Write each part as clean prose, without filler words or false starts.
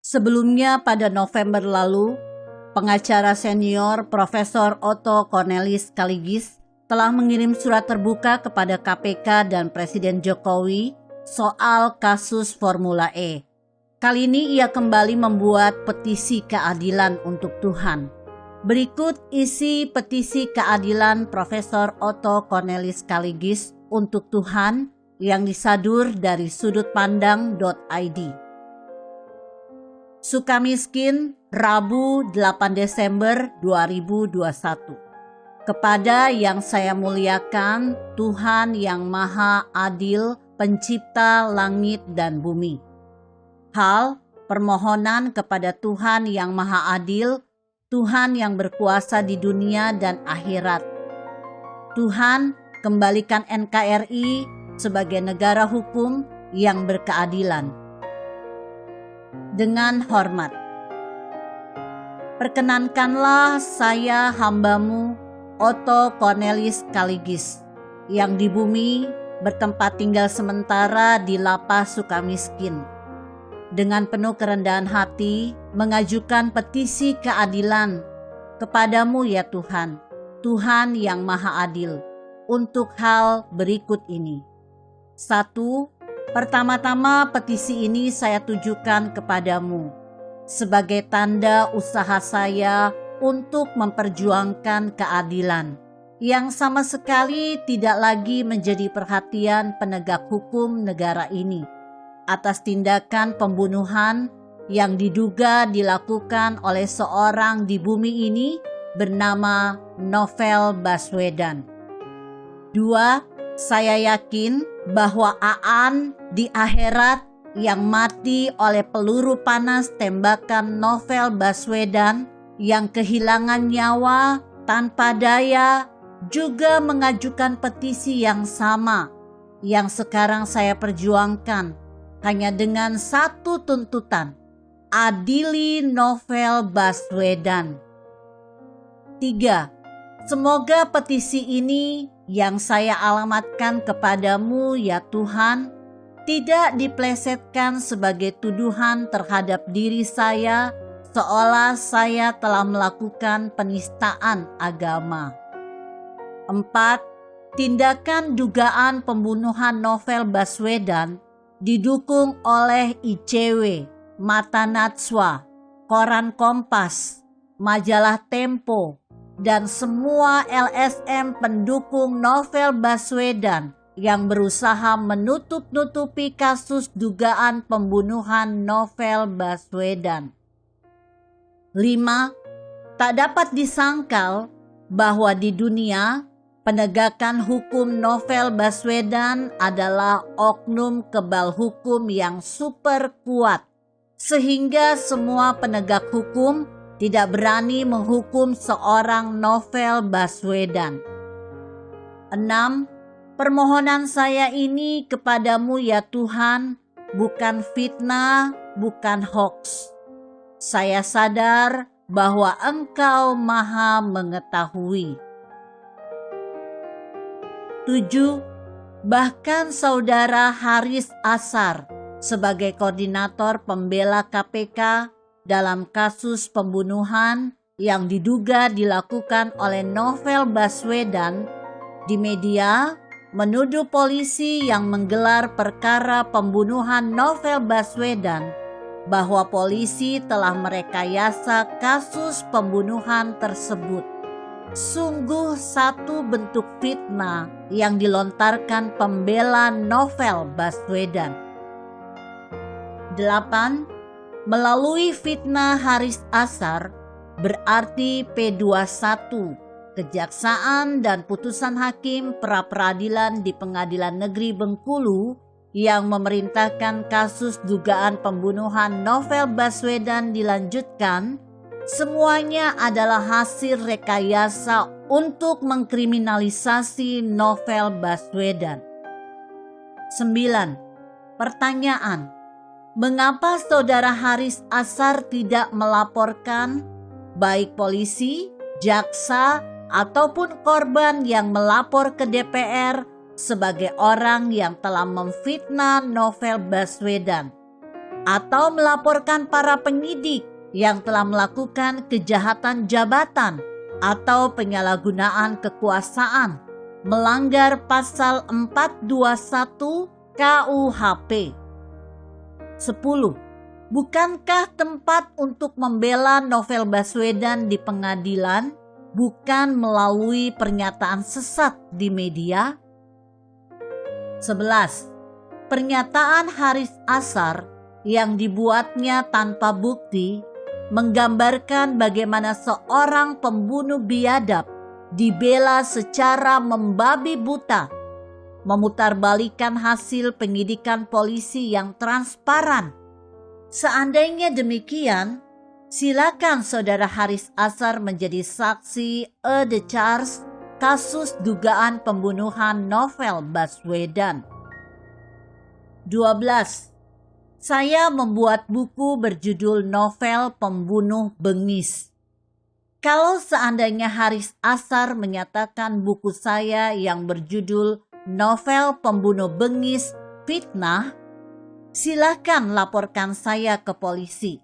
Sebelumnya pada November lalu, pengacara senior Profesor Otto Cornelis Kaligis telah mengirim surat terbuka kepada KPK dan Presiden Jokowi soal kasus Formula E. Kali ini ia kembali membuat petisi keadilan untuk Tuhan. Berikut isi petisi keadilan Profesor Otto Cornelis Kaligis untuk Tuhan yang disadur dari sudutpandang.id. Sukamiskin, Rabu 8 Desember 2021. Kepada yang saya muliakan, Tuhan yang Maha Adil, Pencipta langit dan bumi. Hal permohonan kepada Tuhan yang Maha Adil, Tuhan yang berkuasa di dunia dan akhirat. Tuhan, kembalikan NKRI sebagai negara hukum yang berkeadilan. Dengan hormat, perkenankanlah saya hamba-Mu Otto Cornelis Kaligis yang di bumi bertempat tinggal sementara di Lapas Sukamiskin, dengan penuh kerendahan hati mengajukan petisi keadilan kepadamu ya Tuhan, Tuhan yang Maha Adil, untuk hal berikut ini. 1. Pertama-tama petisi ini saya tujukan kepadamu sebagai tanda usaha saya untuk memperjuangkan keadilan yang sama sekali tidak lagi menjadi perhatian penegak hukum negara ini atas tindakan pembunuhan yang diduga dilakukan oleh seorang di bumi ini bernama Novel Baswedan. 2. Saya yakin bahwa Aan di akhirat yang mati oleh peluru panas tembakan Novel Baswedan yang kehilangan nyawa tanpa daya juga mengajukan petisi yang sama yang sekarang saya perjuangkan hanya dengan satu tuntutan, adili Novel Baswedan. 3. Semoga petisi ini yang saya alamatkan kepadamu ya Tuhan tidak diplesetkan sebagai tuduhan terhadap diri saya seolah saya telah melakukan penistaan agama. 4. Tindakan dugaan pembunuhan Novel Baswedan didukung oleh ICW, Mata Najwa, Koran Kompas, Majalah Tempo, dan semua LSM pendukung Novel Baswedan yang berusaha menutup-nutupi kasus dugaan pembunuhan Novel Baswedan. 5. Tak dapat disangkal bahwa di dunia penegakan hukum Novel Baswedan adalah oknum kebal hukum yang super kuat, sehingga semua penegak hukum tidak berani menghukum seorang Novel Baswedan. 6. Permohonan saya ini kepadamu ya Tuhan bukan fitnah, bukan hoax. Saya sadar bahwa Engkau Maha mengetahui. 7. Bahkan Saudara Haris Ashar sebagai koordinator pembela KPK dalam kasus pembunuhan yang diduga dilakukan oleh Novel Baswedan di media menuduh polisi yang menggelar perkara pembunuhan Novel Baswedan bahwa polisi telah merekayasa kasus pembunuhan tersebut. Sungguh satu bentuk fitnah yang dilontarkan pembela Novel Baswedan. 8. Melalui fitnah Haris Ashar berarti P21, Kejaksaan dan putusan hakim pra-peradilan di Pengadilan Negeri Bengkulu yang memerintahkan kasus dugaan pembunuhan Novel Baswedan dilanjutkan, semuanya adalah hasil rekayasa untuk mengkriminalisasi Novel Baswedan. 9. Pertanyaan: mengapa Saudara Haris Ashar tidak melaporkan baik polisi, jaksa, ataupun korban yang melapor ke DPR sebagai orang yang telah memfitnah Novel Baswedan? atau melaporkan para penyidik yang telah melakukan kejahatan jabatan atau penyalahgunaan kekuasaan, melanggar pasal 421 KUHP. 10. Bukankah tempat untuk membela Novel Baswedan di pengadilan bukan melalui pernyataan sesat di media? 11. Pernyataan Haris Azhar yang dibuatnya tanpa bukti menggambarkan bagaimana seorang pembunuh biadab dibela secara membabi buta, memutarbalikkan hasil penyidikan polisi yang transparan. Seandainya demikian, silakan Saudara Haris Azhar menjadi saksi the charge kasus dugaan pembunuhan Novel Baswedan. 12. Saya membuat buku berjudul Novel Pembunuh Bengis. Kalau seandainya Haris Azhar menyatakan buku saya yang berjudul Novel Pembunuh Bengis fitnah, silakan laporkan saya ke polisi.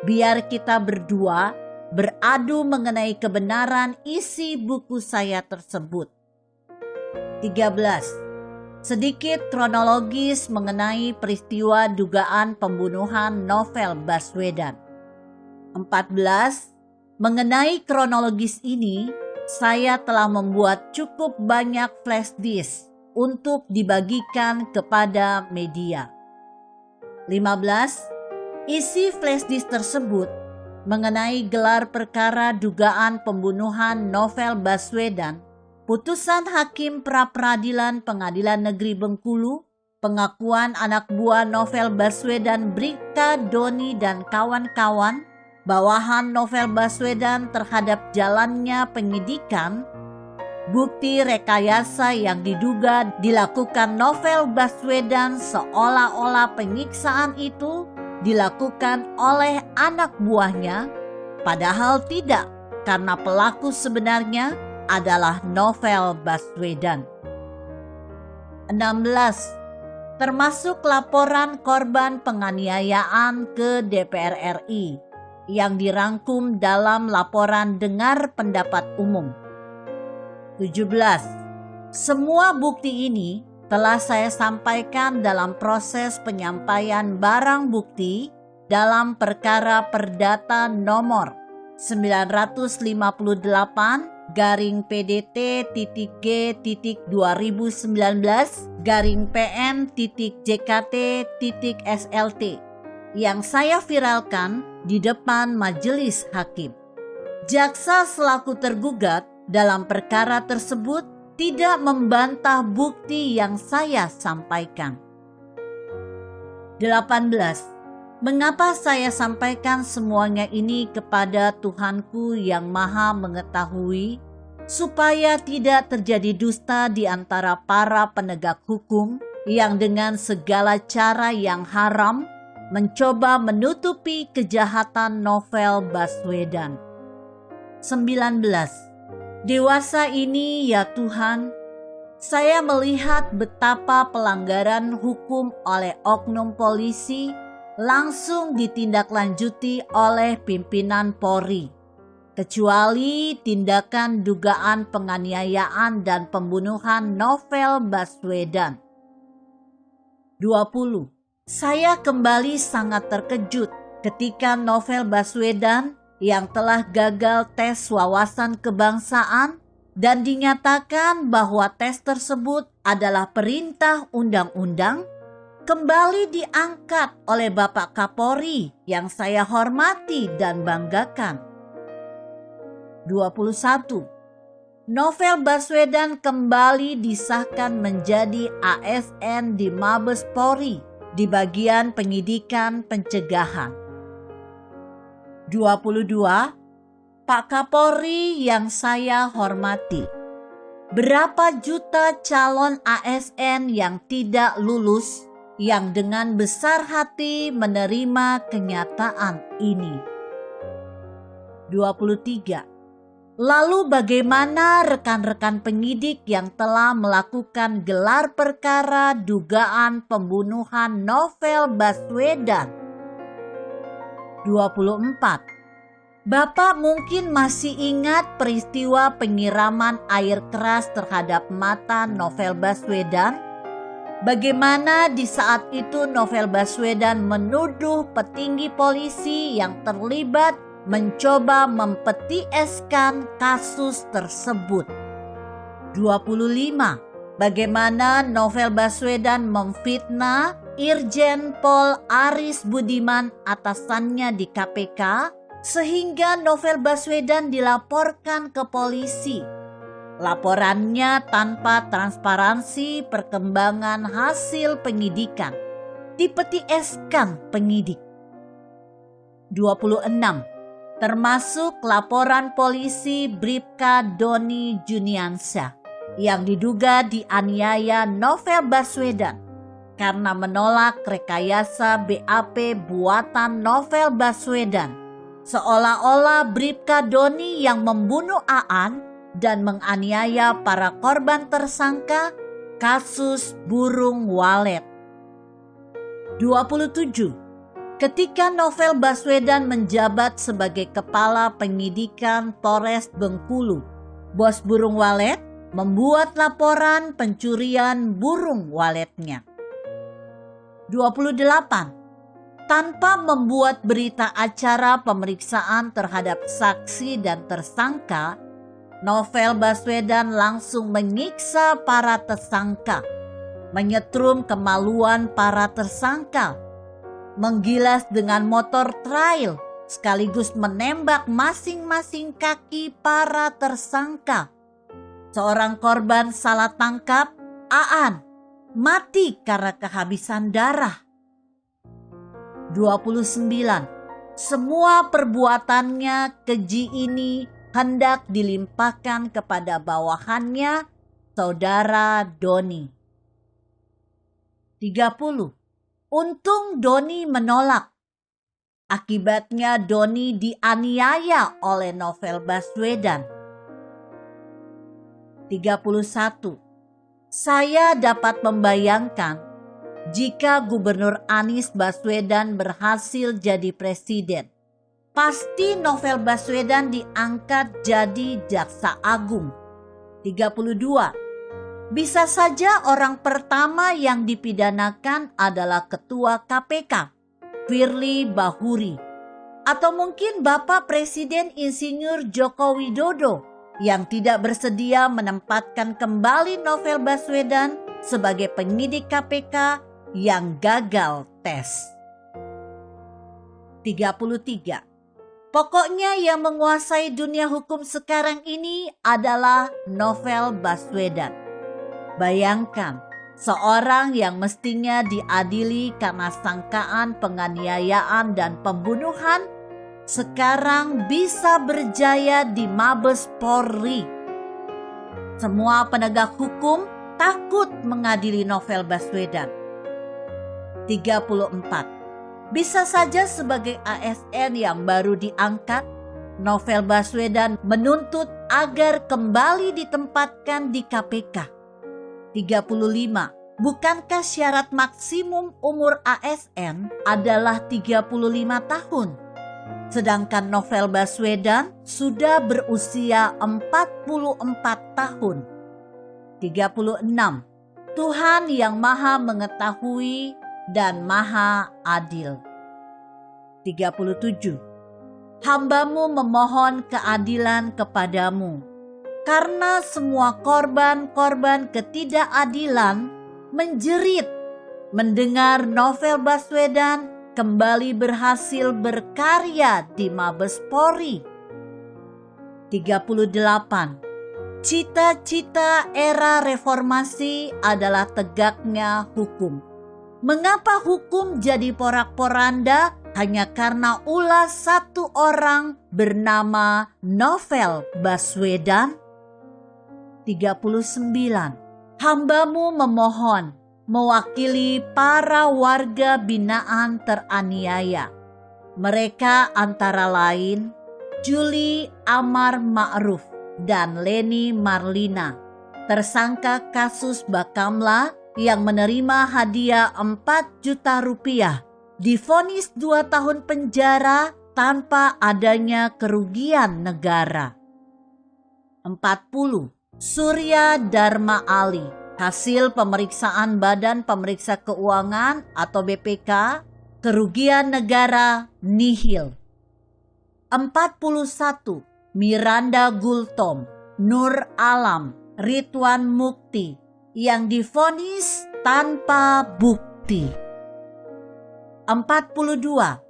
Biar kita berdua beradu mengenai kebenaran isi buku saya tersebut. 13. Sedikit kronologis mengenai peristiwa dugaan pembunuhan Novel Baswedan. 14. Mengenai kronologis ini, saya telah membuat cukup banyak flash disk untuk dibagikan kepada media. 15. Isi flash disk tersebut mengenai gelar perkara dugaan pembunuhan Novel Baswedan, putusan Hakim Pra-Peradilan Pengadilan Negeri Bengkulu, pengakuan anak buah Novel Baswedan Bribka Doni dan kawan-kawan, bawahan Novel Baswedan terhadap jalannya penyidikan, bukti rekayasa yang diduga dilakukan Novel Baswedan seolah-olah penyiksaan itu dilakukan oleh anak buahnya, padahal tidak, karena pelaku sebenarnya adalah Novel Baswedan. 16. Termasuk laporan korban penganiayaan ke DPR RI yang dirangkum dalam laporan dengar pendapat umum. 17. Semua bukti ini telah saya sampaikan dalam proses penyampaian barang bukti dalam perkara perdata nomor 985-G/PDT-2019-PN.JKT-SLT yang saya viralkan di depan majelis hakim. Jaksa selaku tergugat dalam perkara tersebut tidak membantah bukti yang saya sampaikan. 18. Mengapa saya sampaikan semuanya ini kepada Tuhanku yang Maha Mengetahui, supaya tidak terjadi dusta di antara para penegak hukum yang dengan segala cara yang haram mencoba menutupi kejahatan Novel Baswedan. 19. Dewasa ini ya Tuhan, saya melihat betapa pelanggaran hukum oleh oknum polisi langsung ditindaklanjuti oleh pimpinan Polri, kecuali tindakan dugaan penganiayaan dan pembunuhan Novel Baswedan. 20. Saya kembali sangat terkejut ketika Novel Baswedan yang telah gagal tes wawasan kebangsaan dan dinyatakan bahwa tes tersebut adalah perintah undang-undang, kembali diangkat oleh Bapak Kapolri yang saya hormati dan banggakan. 21. Novel Baswedan kembali disahkan menjadi ASN di Mabes Polri di bagian penyidikan pencegahan. 22. Pak Kapolri yang saya hormati, berapa juta calon ASN yang tidak lulus yang dengan besar hati menerima kenyataan ini. 23. Lalu bagaimana rekan-rekan penyidik yang telah melakukan gelar perkara dugaan pembunuhan Novel Baswedan 24. Bapak mungkin masih ingat peristiwa penyiraman air keras terhadap mata Novel Baswedan? Bagaimana di saat itu Novel Baswedan menuduh petinggi polisi yang terlibat mencoba mempetieskan kasus tersebut. 25. Bagaimana Novel Baswedan memfitnah Irjen Pol Aris Budiman atasannya di KPK sehingga Novel Baswedan dilaporkan ke polisi. Laporannya tanpa transparansi perkembangan hasil penyidikan. Dipetieskan penyidik. 26. Termasuk laporan polisi Bribka Doni Juniansyah yang diduga dianiaya Novel Baswedan karena menolak rekayasa BAP buatan Novel Baswedan, seolah-olah Bribka Doni yang membunuh Aan dan menganiaya para korban tersangka kasus burung walet. 27. Ketika Novel Baswedan menjabat sebagai kepala penyidikan Polres Bengkulu, bos burung walet membuat laporan pencurian burung waletnya. 28. Tanpa membuat berita acara pemeriksaan terhadap saksi dan tersangka, Novel Baswedan langsung menyiksa para tersangka, menyetrum kemaluan para tersangka, menggilas dengan motor trail sekaligus menembak masing-masing kaki para tersangka. Seorang korban salah tangkap, Aan, mati karena kehabisan darah. 29. Semua perbuatannya keji ini hendak dilimpahkan kepada bawahannya, saudara Doni. 30. Untung Doni menolak. Akibatnya Doni dianiaya oleh Novel Baswedan. 31. Saya dapat membayangkan jika Gubernur Anies Baswedan berhasil jadi presiden, pasti Novel Baswedan diangkat jadi jaksa agung. 32. Bisa saja orang pertama yang dipidanakan adalah Ketua KPK, Firly Bahuri. Atau mungkin Bapak Presiden Insinyur Joko Widodo yang tidak bersedia menempatkan kembali Novel Baswedan sebagai penyidik KPK yang gagal tes. 33. Pokoknya yang menguasai dunia hukum sekarang ini adalah Novel Baswedan. Bayangkan, seorang yang mestinya diadili karena sangkaan penganiayaan dan pembunuhan sekarang bisa berjaya di Mabes Polri. Semua penegak hukum takut mengadili Novel Baswedan. 34. Bisa saja sebagai ASN yang baru diangkat, Novel Baswedan menuntut agar kembali ditempatkan di KPK. 35. Bukankah syarat maksimum umur ASN adalah 35 tahun? Sedangkan Novel Baswedan sudah berusia 44 tahun. 36. Tuhan yang Maha Mengetahui dan Maha Adil. 37. Hamba-Mu memohon keadilan kepadamu, karena semua korban-korban ketidakadilan menjerit mendengar Novel Baswedan kembali berhasil berkarya di Mabes Polri. 38. Cita-cita era reformasi adalah tegaknya hukum. Mengapa hukum jadi porak-poranda hanya karena ulah satu orang bernama Novel Baswedan? 39. Hamba-Mu memohon mewakili para warga binaan teraniaya. Mereka antara lain Juli Amar Ma'ruf dan Leni Marlina, tersangka kasus Bakamla yang menerima hadiah 4 juta rupiah, divonis 2 tahun penjara tanpa adanya kerugian negara. 40. Surya Dharma Ali, hasil pemeriksaan Badan Pemeriksa Keuangan atau BPK, kerugian negara nihil. 41. Miranda Gultom, Nur Alam, Ridwan Mukti yang divonis tanpa bukti. 42.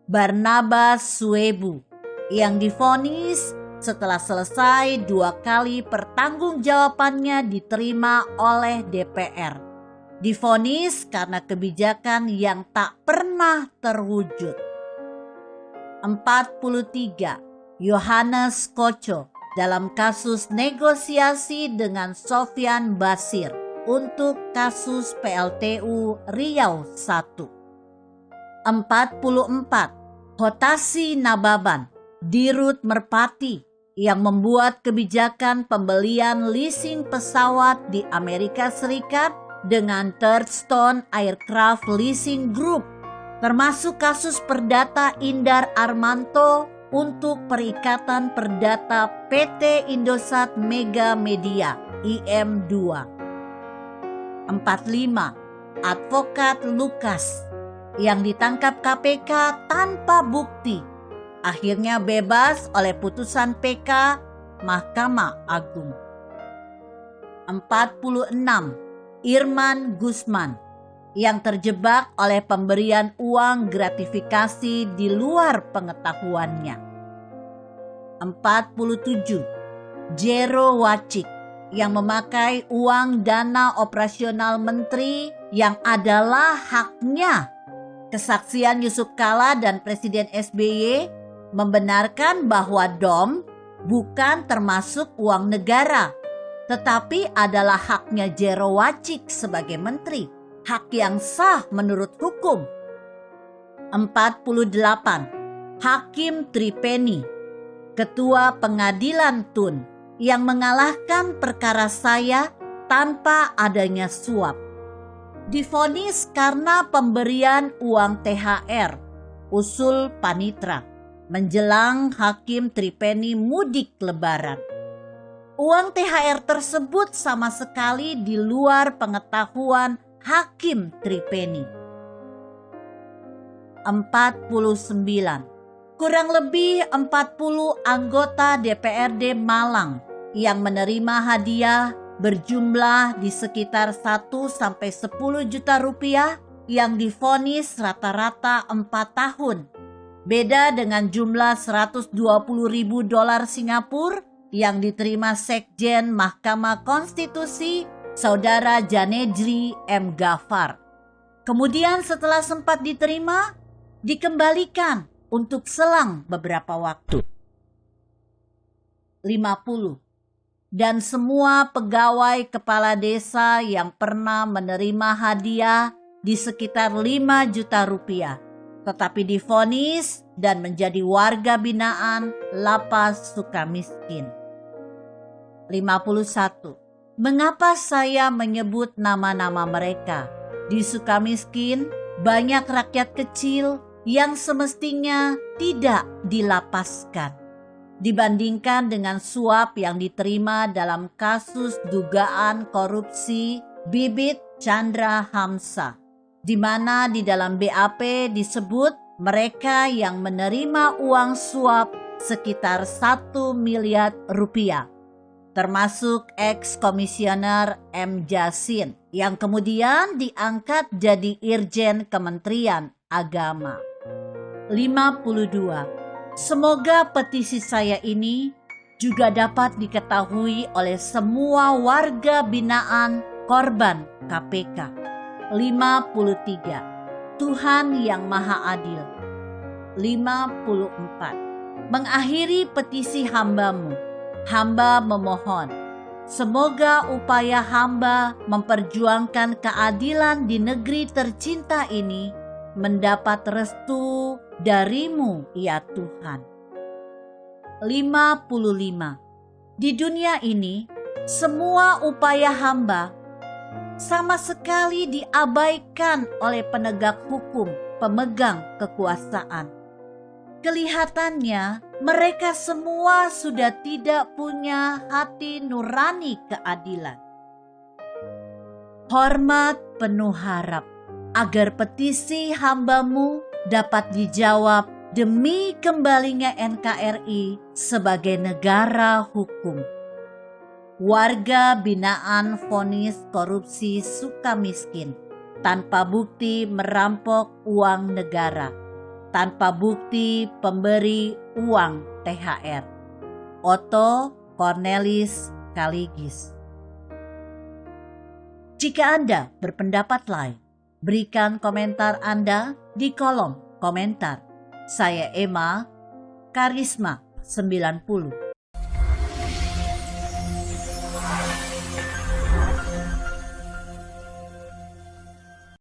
Barnabas Suebu yang divonis setelah selesai 2 kali pertanggungjawabannya diterima oleh DPR. Divonis karena kebijakan yang tak pernah terwujud. 43. Yohanes Koco dalam kasus negosiasi dengan Sofyan Basir untuk kasus PLTU Riau I. 44. Hotasi Nababan, Dirut Merpati yang membuat kebijakan pembelian leasing pesawat di Amerika Serikat dengan Third Aircraft Leasing Group, termasuk kasus perdata Indar Armanto untuk Perikatan Perdata PT Indosat Mega Media IM2. 45. Advokat Lukas yang ditangkap KPK tanpa bukti akhirnya bebas oleh putusan PK Mahkamah Agung. 46. Irman Gusman yang terjebak oleh pemberian uang gratifikasi di luar pengetahuannya. 47. Jero Wacik yang memakai uang dana operasional menteri yang adalah haknya. Kesaksian Yusuf Kalla dan Presiden SBY membenarkan bahwa DOM bukan termasuk uang negara, tetapi adalah haknya Jero Wacik sebagai menteri, hak yang sah menurut hukum. 48. Hakim Tripeni, Ketua Pengadilan Tun, yang mengalahkan perkara saya tanpa adanya suap. Divonis karena pemberian uang THR, usul panitra, menjelang Hakim Tripeni mudik lebaran. Uang THR tersebut sama sekali di luar pengetahuan Hakim Tripeni. 49. Kurang lebih 40 anggota DPRD Malang yang menerima hadiah berjumlah di sekitar 1-10 juta rupiah yang divonis rata-rata 4 tahun. Beda dengan jumlah 120.000 dolar Singapura yang diterima Sekjen Mahkamah Konstitusi Saudara Janejri M. Ghaffar. Kemudian setelah sempat diterima, dikembalikan untuk selang beberapa waktu. 50. Dan semua pegawai kepala desa yang pernah menerima hadiah di sekitar 5 juta rupiah, tetapi divonis dan menjadi warga binaan Lapas Sukamiskin. 51. Mengapa saya menyebut nama-nama mereka? Di Sukamiskin banyak rakyat kecil yang semestinya tidak dilapaskan dibandingkan dengan suap yang diterima dalam kasus dugaan korupsi Bibit Chandra Hamsa, di mana di dalam BAP disebut mereka yang menerima uang suap sekitar 1 miliar rupiah, termasuk ex-komisioner M. Jasin yang kemudian diangkat jadi Irjen Kementerian Agama. 52. Semoga petisi saya ini juga dapat diketahui oleh semua warga binaan korban KPK. 53. Tuhan yang Maha Adil. 54. Mengakhiri petisi hamba-Mu, hamba memohon, semoga upaya hamba memperjuangkan keadilan di negeri tercinta ini mendapat restu dari-Mu, ya Tuhan. 55. Di dunia ini, semua upaya hamba sama sekali diabaikan oleh penegak hukum, pemegang kekuasaan. Kelihatannya mereka semua sudah tidak punya hati nurani keadilan. Hormat penuh harap agar petisi hamba-Mu dapat dijawab demi kembalinya NKRI sebagai negara hukum. Warga binaan vonis korupsi sukamiskin tanpa bukti merampok uang negara, tanpa bukti pemberi uang THR. Otto Cornelis Kaligis. Jika Anda berpendapat lain, berikan komentar Anda di kolom komentar. Saya Emma, Karisma 90.